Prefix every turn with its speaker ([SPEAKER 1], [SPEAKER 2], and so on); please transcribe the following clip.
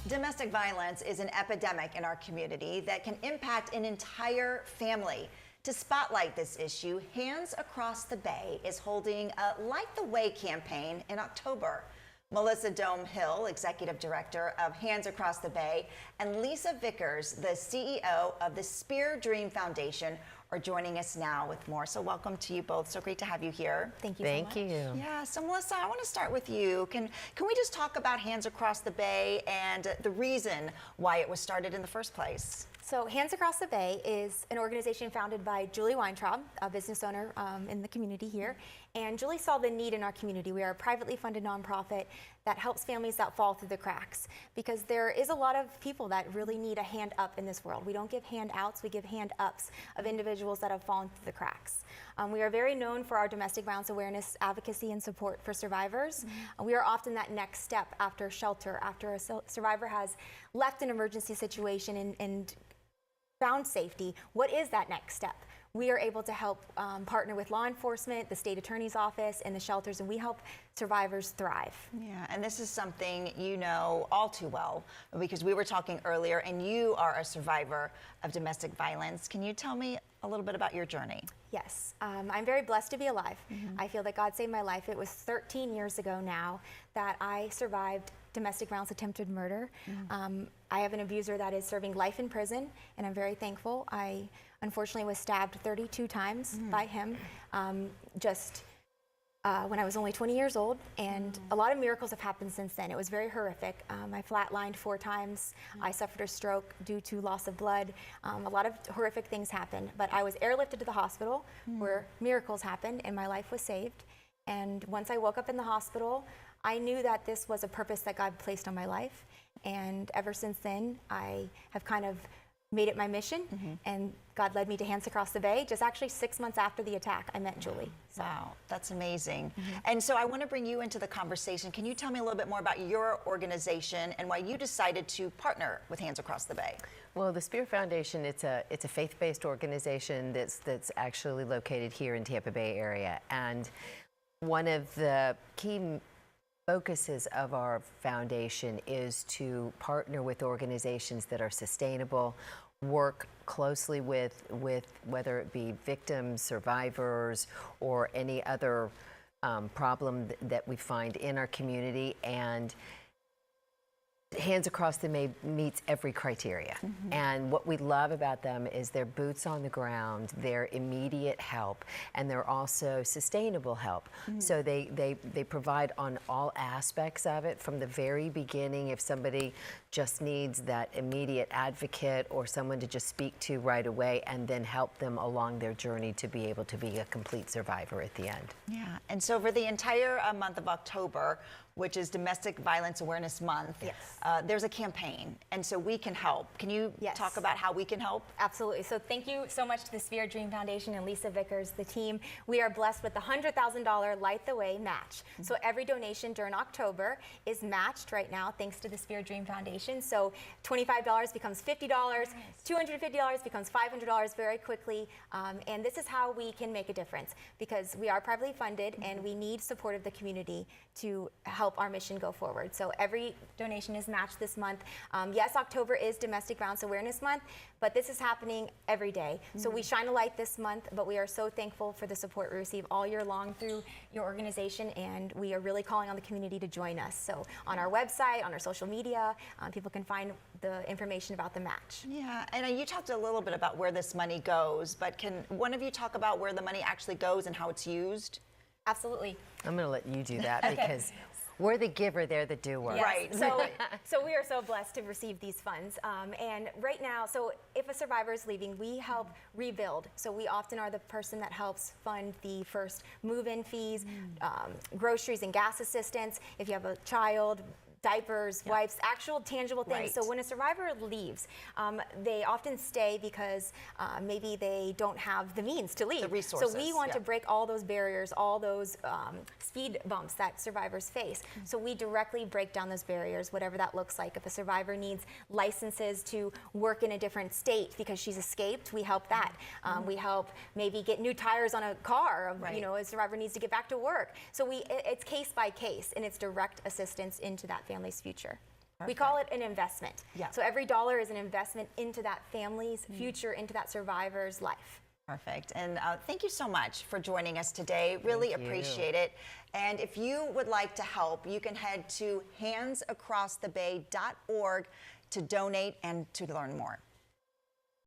[SPEAKER 1] Domestic violence is an epidemic in our community that can impact an entire family. To spotlight this issue, Hands Across the Bay is holding a Light the Way campaign in October. Melissa Dome-Hill, Executive Director of Hands Across the Bay, and Lisa Vickers, the CEO of the Spear Dream Foundation, are joining us now with more. So welcome to you both. So great to have you here.
[SPEAKER 2] Thank you so much.
[SPEAKER 3] Thank you.
[SPEAKER 1] Yeah, so Melissa, I want to start with you. Can we just talk about Hands Across the Bay and the reason why it was started in the first place?
[SPEAKER 2] So Hands Across the Bay is an organization founded by Julie Weintraub, a business owner in the community here. And Julie saw the need in our community. We are a privately funded nonprofit that helps families that fall through the cracks, because there is a lot of people that really need a hand up in this world. We don't give handouts, we give hand ups of individuals that have fallen through the cracks. We are very known for our domestic violence awareness, advocacy, and support for survivors. We are often that next step after shelter, after a survivor has left an emergency situation and found safety. What is that next step? We are able to help partner with law enforcement, the state attorney's office, and the shelters, and we help survivors thrive.
[SPEAKER 1] Yeah, and this is something you know all too well, because we were talking earlier, and you are a survivor of domestic violence. Can you tell me a little bit about your journey?
[SPEAKER 2] Yes, I'm very blessed to be alive. I feel that God saved my life. It was 13 years ago now that I survived domestic violence attempted murder. I have an abuser that is serving life in prison, and I'm very thankful. I unfortunately was stabbed 32 times by him when I was only 20 years old, and a lot of miracles have happened since then. It was very horrific. I flatlined 4 times. I suffered a stroke due to loss of blood. A lot of horrific things happened, but I was airlifted to the hospital where miracles happened and my life was saved. And once I woke up in the hospital, I knew that this was a purpose that God placed on my life. And ever since then, I have kind of made it my mission, and God led me to Hands Across the Bay. Just actually 6 months after the attack, I met Julie. So.
[SPEAKER 1] Wow, that's amazing. And so I want to bring you into the conversation. Can you tell me a little bit more about your organization and why you decided to partner with Hands Across the Bay?
[SPEAKER 3] Well, the Spear Foundation, it's a faith-based organization that's actually located here in Tampa Bay area. And one of the key focuses of our foundation is to partner with organizations that are sustainable, work closely with whether it be victims, survivors, or any other problem that we find in our community. And Hands Across the Bay meets every criteria. And what we love about them is their boots on the ground, their immediate help, and they're also sustainable help. So they provide on all aspects of it from the very beginning. If somebody just needs that immediate advocate or someone to just speak to right away, and then help them along their journey to be able to be a complete survivor at the end.
[SPEAKER 1] Yeah, and so for the entire month of October, which is Domestic Violence Awareness Month, there's a campaign, and so we can help. Can you talk about how we can help?
[SPEAKER 2] Absolutely. So thank you so much to the Spear Dream Foundation and Lisa Vickers, the team. We are blessed with the $100,000 Light the Way match. So every donation during October is matched right now, thanks to the Spear Dream Foundation. So $25 becomes $50, $250 becomes $500 very quickly. And this is how we can make a difference, because we are privately funded and we need support of the community to help our mission go forward. So every donation is matched this month. Yes, October is Domestic Violence Awareness Month, but this is happening every day. So we shine a light this month, but we are so thankful for the support we receive all year long through your organization, and we are really calling on the community to join us. So on our website, on our social media, people can find the information about the match.
[SPEAKER 1] Yeah, and you talked a little bit about where this money goes, but can one of you talk about where the money actually goes and how it's used?
[SPEAKER 2] Absolutely.
[SPEAKER 3] I'm going to let you do that because we're the giver, they're the doer.
[SPEAKER 2] Yes.
[SPEAKER 1] Right.
[SPEAKER 2] So we are so blessed to receive these funds. And right now, so if a survivor is leaving, we help rebuild. So we often are the person that helps fund the first move-in fees, groceries and gas assistance. If you have a child, diapers, wipes, actual tangible things.
[SPEAKER 1] Right.
[SPEAKER 2] So when a survivor leaves, they often stay because maybe they don't have the means to leave.
[SPEAKER 1] The resources.
[SPEAKER 2] So we want to break all those barriers, all those speed bumps that survivors face. So we directly break down those barriers, whatever that looks like. If a survivor needs licenses to work in a different state because she's escaped, we help that. We help maybe get new tires on a car. You know, a survivor needs to get back to work. So it's case by case, and it's direct assistance into that family's future. We call it an investment.
[SPEAKER 1] Yeah.
[SPEAKER 2] So every dollar is an investment into that family's future, into that survivor's life.
[SPEAKER 1] Perfect. And thank you so much for joining us today. Really
[SPEAKER 3] Thank you.
[SPEAKER 1] appreciate it. And if you would like to help, you can head to handsacrossthebay.org to donate and to learn more.